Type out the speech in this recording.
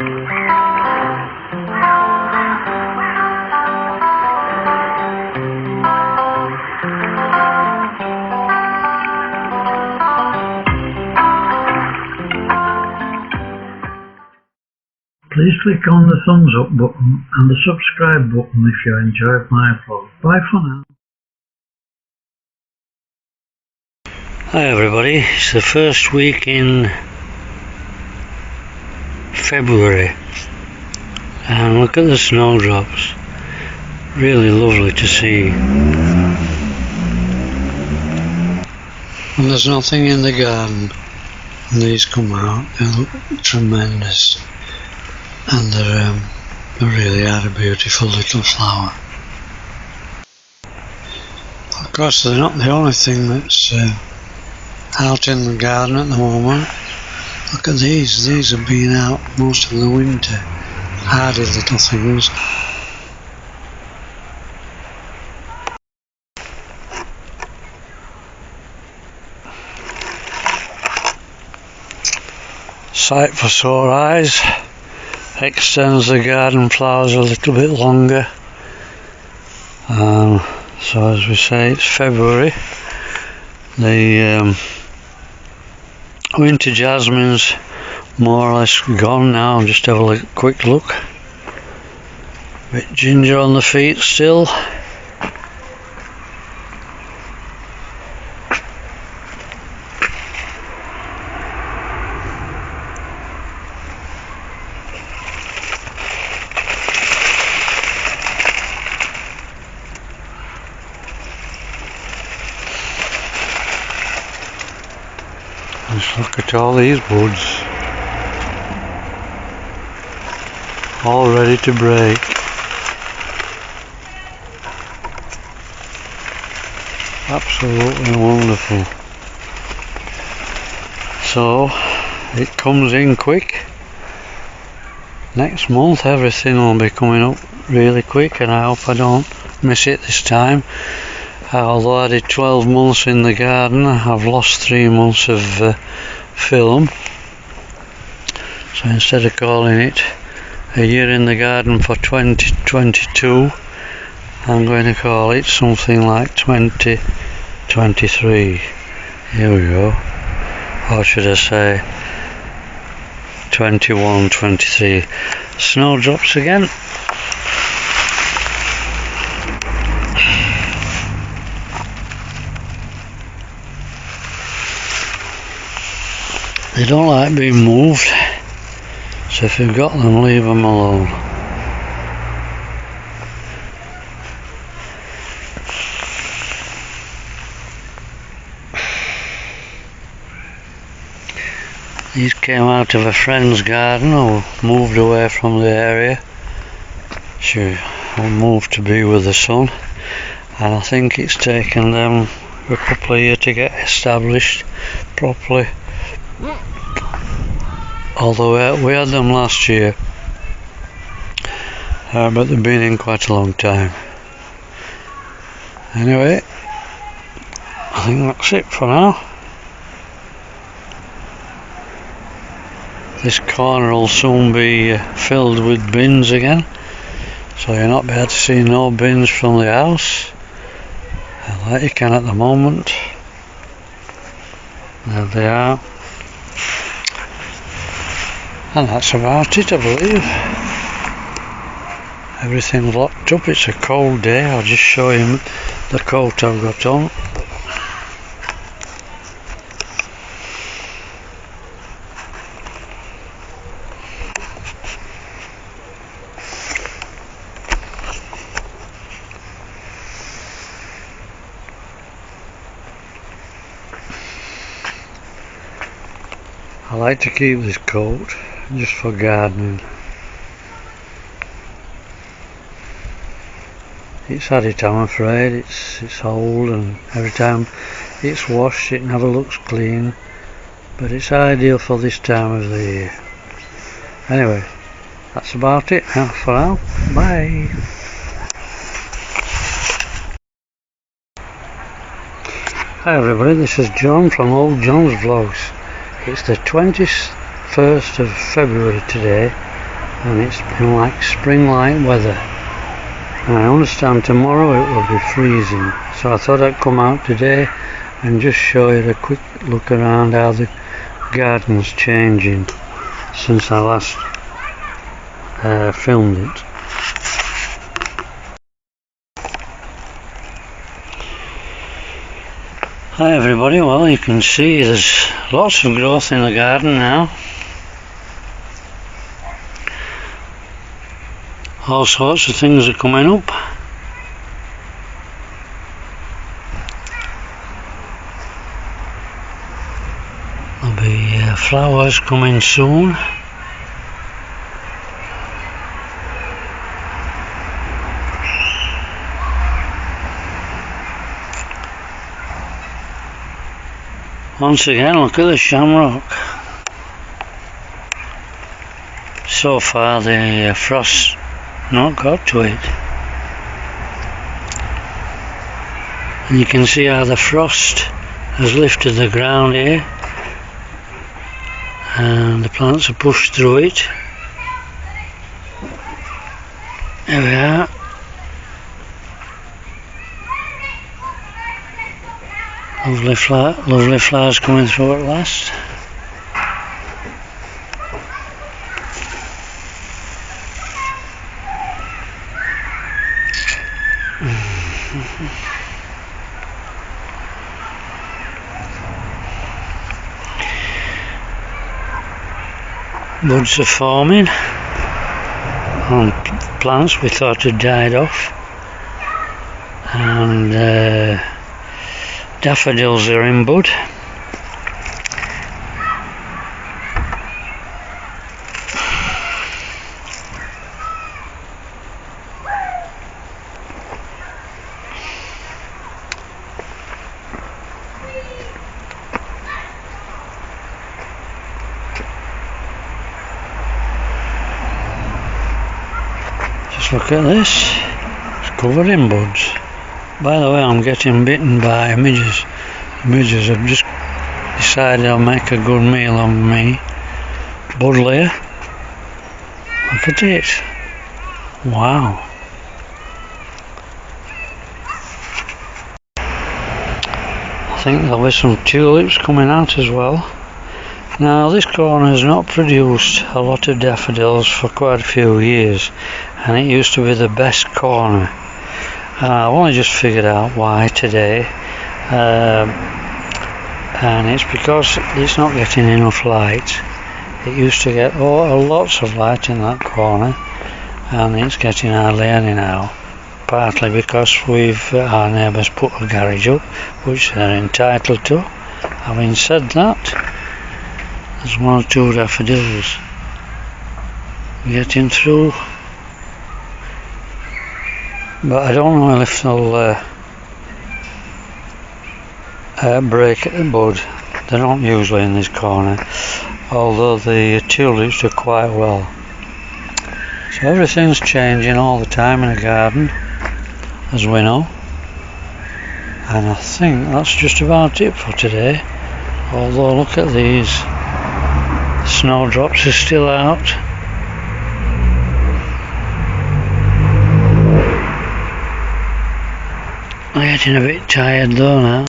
Please click on the thumbs up button and the subscribe button if you enjoyed my vlog. Bye for now. Hi everybody, it's the first week in February and look at the snowdrops. Really lovely to see. And there's nothing in the garden and these come out, they look tremendous. And they really are a beautiful little flower. Of course they're not the only thing that's out in the garden at the moment. Look at these have been out most of the winter. Hardy little things. Sight for sore eyes. Extends the garden flowers a little bit longer. So as we say, it's February. The winter jasmine's more or less gone now. Just have a quick look. Bit ginger on the feet still. Just look at all these buds, all ready to break. Absolutely wonderful. So it comes in quick. Next month everything will be coming up really quick, and I hope I don't miss it this time. Although I did 12 months in the garden, I've lost 3 months of film. So instead of calling it a year in the garden for 2022, I'm going to call it something like 2023. Here we go. Or should I say 21, 23. Snowdrops again. They don't like being moved, so if you've got them, leave them alone. These came out of a friend's garden who moved away from the area. She moved to be with the son, and I think it's taken them a couple of years to get established properly. Although we had them last year, but they've been in quite a long time. Anyway, I think that's it for now. This corner will soon be filled with bins again, so you'll not be able to see no bins from the house, like you can at the moment. There they are. And that's about it, I believe. Everything's locked up. It's a cold day. I'll just show you the coat I've got on. I like to keep this coat just for gardening. It's had it, I'm afraid. It's old, and every time it's washed it never looks clean, but it's ideal for this time of the year. Anyway, that's about it for now. Bye. Hi everybody, this is John from Old John's Vlogs. It's the 21st of February today, and it's been like spring-like weather. And I understand tomorrow it will be freezing, so I thought I'd come out today and just show you a quick look around how the garden's changing since I last filmed it. Hi everybody, well you can see there's lots of growth in the garden now. All sorts of things are coming up. There'll be flowers coming soon. Once again, look at the shamrock. So far the frost not got to it, and you can see how the frost has lifted the ground here and the plants are pushed through it. There we are. Lovely flowers coming through at last. Buds are forming on plants we thought had died off, and daffodils are in bud. Just look at this, it's covered in buds. By the way, I'm getting bitten by midges. The midges have just decided they'll make a good meal on me. Bud layer. Look at it. Wow. I think there'll be some tulips coming out as well. Now this corner has not produced a lot of daffodils for quite a few years, and it used to be the best corner. I've only just figured out why today, and it's because it's not getting enough light. It used to get lots of light in that corner, and it's getting hardly any now, partly because our neighbours put a garage up, which they're entitled to. Having said that, there's one or two daffodils getting through. But I don't know if they'll break at the bud. They don't usually in this corner, although the tulips are quite well. So everything's changing all the time in a garden, as we know. And I think that's just about it for today. Although look at these, snowdrops are still out. I'm getting a bit tired though now.